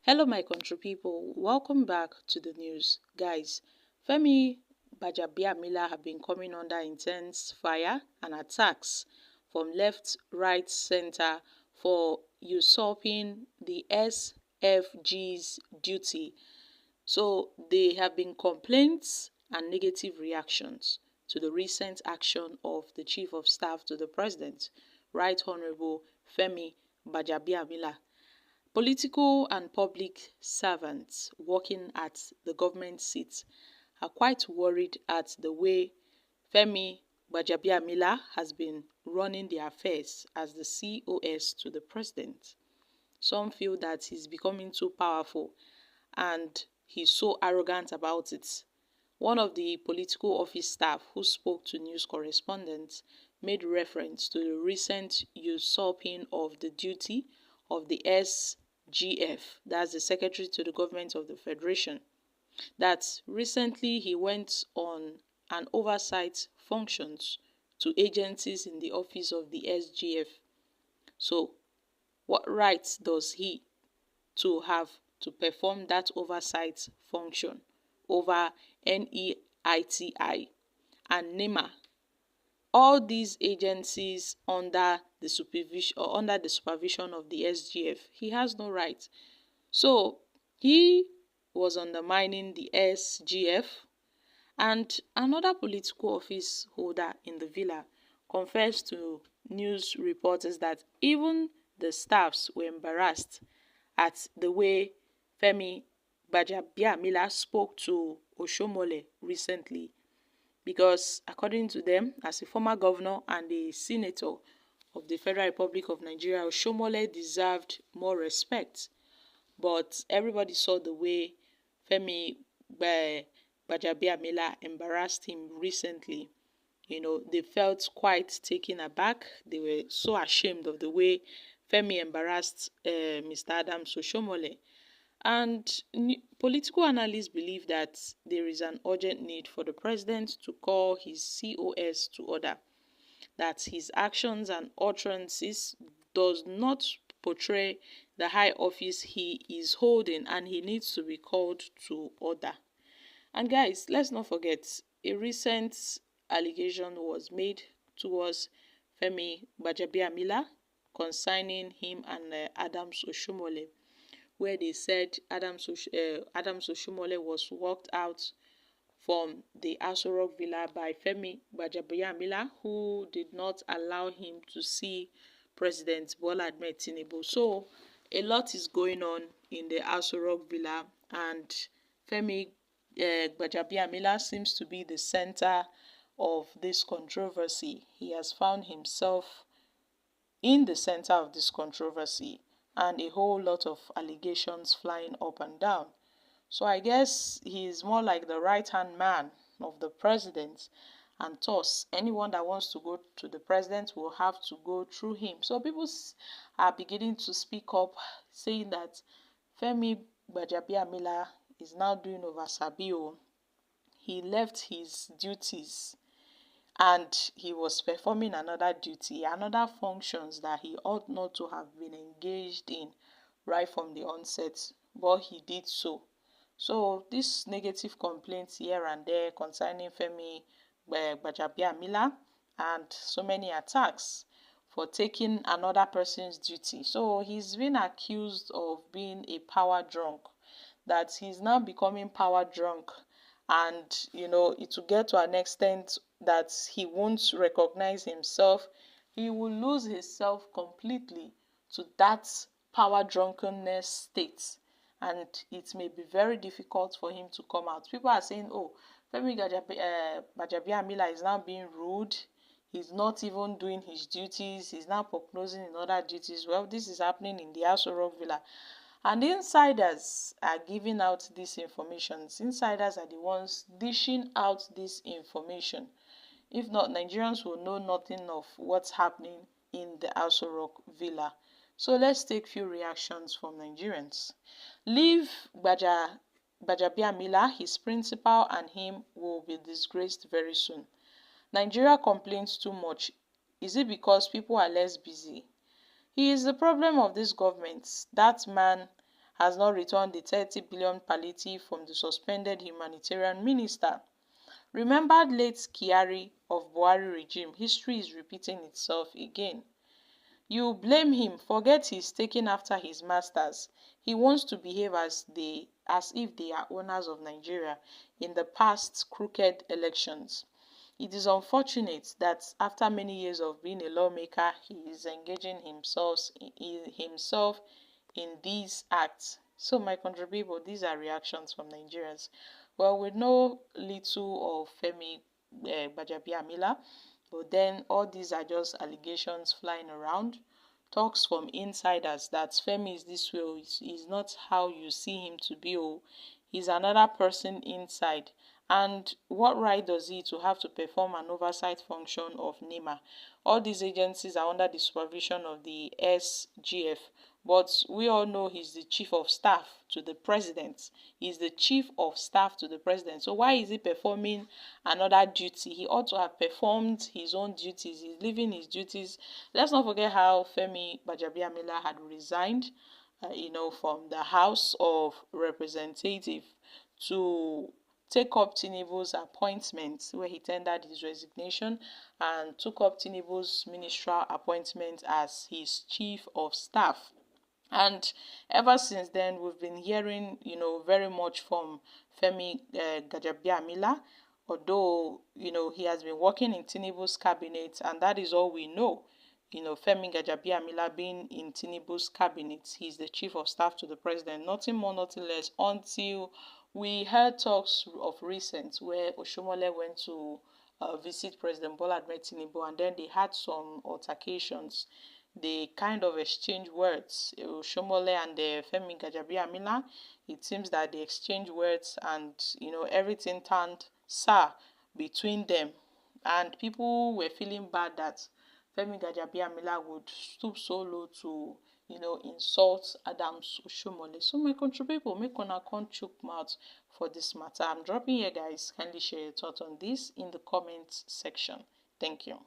Hello, my country people. Welcome back to the news. Guys, Femi Gbajabiamila have been coming under intense fire and attacks from left, right, center for usurping the SFG's duty. So, there have been complaints and negative reactions to the recent action of the Chief of Staff to the President, Right Honorable Femi Gbajabiamila. Political and public servants working at the government seat are quite worried at the way Femi Gbajabiamila has been running the affairs as the COS to the president. Some feel that he's becoming too powerful and he's so arrogant about it. One of the political office staff who spoke to news correspondents made reference to the recent usurping of the duty of the SGF, that's the Secretary to the Government of the Federation, that recently he went on an oversight functions to agencies in the office of the SGF. So, what rights does he to have to perform that oversight function over NEITI and NEMA, all these agencies under the supervision of the SGF? He has no right. So he was undermining the SGF, and another political office holder in the villa confessed to news reporters that even the staffs were embarrassed at the way Femi Gbajabiamila spoke to Oshomole recently, because according to them, as a former governor and a senator of the Federal Republic of Nigeria, Oshomole deserved more respect. But everybody saw the way Femi Gbajabiamila embarrassed him recently. They felt quite taken aback. They were so ashamed of the way Femi embarrassed Mr. Adams Oshomole. And political analysts believe that there is an urgent need for the president to call his COS to order, that his actions and utterances does not portray the high office he is holding, and he needs to be called to order. And guys, let's not forget, a recent allegation was made towards Femi Gbajabiamila concerning him and Adams Oshomole, where they said Adams Oshomole was walked out from the Aso Rock Villa by Femi Gbajabiamila, who did not allow him to see President Bola Ahmed Tinubu. So a lot is going on in the Aso Rock Villa, and Femi Gbajabiamila seems to be the center of this controversy. He has found himself in the center of this controversy, and a whole lot of allegations flying up and down. So I guess he is more like the right-hand man of the president, and thus anyone that wants to go to the president will have to go through him. So people are beginning to speak up, saying that Femi Gbajabiamila is now doing over Sabio. He left his duties and he was performing another duty, another functions that he ought not to have been engaged in right from the onset, but he did so. So these negative complaints here and there concerning Femi Gbajabiamila, and so many attacks for taking another person's duty. So he's been accused of being a power drunk, that he's now becoming power drunk, and it will get to an extent that he won't recognize himself. He will lose himself completely to that power drunkenness state, and it may be very difficult for him to come out. People are saying, oh, Femi Gbajabiamila is now being rude, he's not even doing his duties, he's now prognosing in other duties. Well, this is happening in the Aso Rock Villa, and insiders are giving out this information. Insiders are the ones dishing out this information. If not, Nigerians will know nothing of what's happening in the Aso Rock Villa. So let's take few reactions from Nigerians. Leave Gbajabiamila, his principal and him will be disgraced very soon. Nigeria complains too much. Is it because people are less busy? He is the problem of this government. That man has not returned the 30 billion palliative from the suspended humanitarian minister. Remembered late Kyari of Buhari regime, history is repeating itself again. You blame him, forget he's taking after his masters. He wants to behave as if they are owners of Nigeria in the past crooked elections. It is unfortunate that after many years of being a lawmaker, he is engaging himself in these acts. So, my country people, these are reactions from Nigerians. Well, we know little of Femi Gbajabiamila, but then all these are just allegations flying around. Talks from insiders that Femi is this way, is not how you see him to be. Oh, he's another person inside. And what right does he to have to perform an oversight function of NEMA? All these agencies are under the supervision of the SGF, but we all know he's the chief of staff to the president. He's the chief of staff to the president. So why is he performing another duty? He ought to have performed his own duties. He's leaving his duties. Let's not forget how Femi Gbajabiamila had resigned, from the House of Representatives to take up Tinubu's appointment, where he tendered his resignation and took up Tinubu's ministerial appointment as his chief of staff. And ever since then, we've been hearing, very much from Femi Gbajabiamila, although, he has been working in Tinubu's cabinet, and that is all we know. Femi Gbajabiamila being in Tinubu's cabinet, he's the chief of staff to the president, nothing more, nothing less, until we heard talks of recent where Oshomole went to visit President Bola Ahmed Tinubu, and then they had some altercations. They kind of exchanged words. Oshomole and Femi Gbajabiamila, it seems that they exchanged words, and everything turned sour between them, and people were feeling bad that Femi Gbajabiamila would stoop so low to insult Adams Oshomole. So my country people, make una come chook mouth for this matter. I'm dropping here, guys. Kindly share your thoughts on this in the comment section. Thank you.